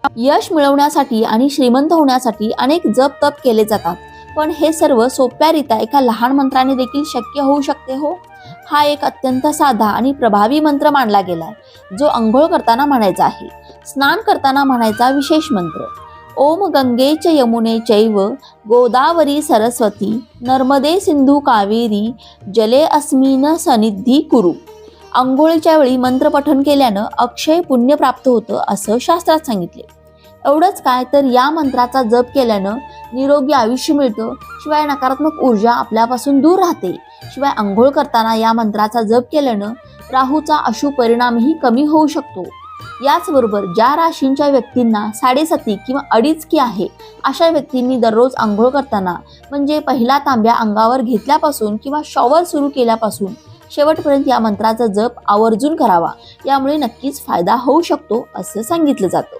यश मिळवण्यासाठी आणि श्रीमंत होण्यासाठी अनेक जप तप केले जातात, पण हे सर्व सोप्यारित्या एका लहान मंत्राने देखील शक्य होऊ शकते हो. हा एक अत्यंत साधा आणि प्रभावी मंत्र मानला गेलाय, जो अंघोळ करताना म्हणायचा आहे. स्नान करताना म्हणायचा विशेष मंत्र: ओम गंगे च यमुने चैव गोदावरी सरस्वती नर्मदे सिंधू कावेरी जले अस्मिन सन्निधी कुरु. अंघोळीच्या वेळी मंत्र पठण केल्यानं अक्षय पुण्य प्राप्त होतं असं शास्त्रात सांगितले. एवढंच काय, तर या मंत्राचा जप केल्यानं निरोगी आयुष्य मिळतं, शिवाय नकारात्मक ऊर्जा आपल्यापासून दूर राहते. शिवाय अंघोळ करताना या मंत्राचा जप केल्यानं राहूचा अशुभ परिणामही कमी होऊ शकतो. याचबरोबर ज्या राशींच्या व्यक्तींना 7.5 किंवा 2.5 आहे, अशा व्यक्तींनी दररोज अंघोळ करताना, म्हणजे पहिला तांब्या अंगावर घेतल्यापासून किंवा शॉवर सुरू केल्यापासून शेवटपर्यंत या मंत्राचा जप आवर्जून करावा. यामुळे नक्कीच फायदा होऊ शकतो असं सांगितलं जातं.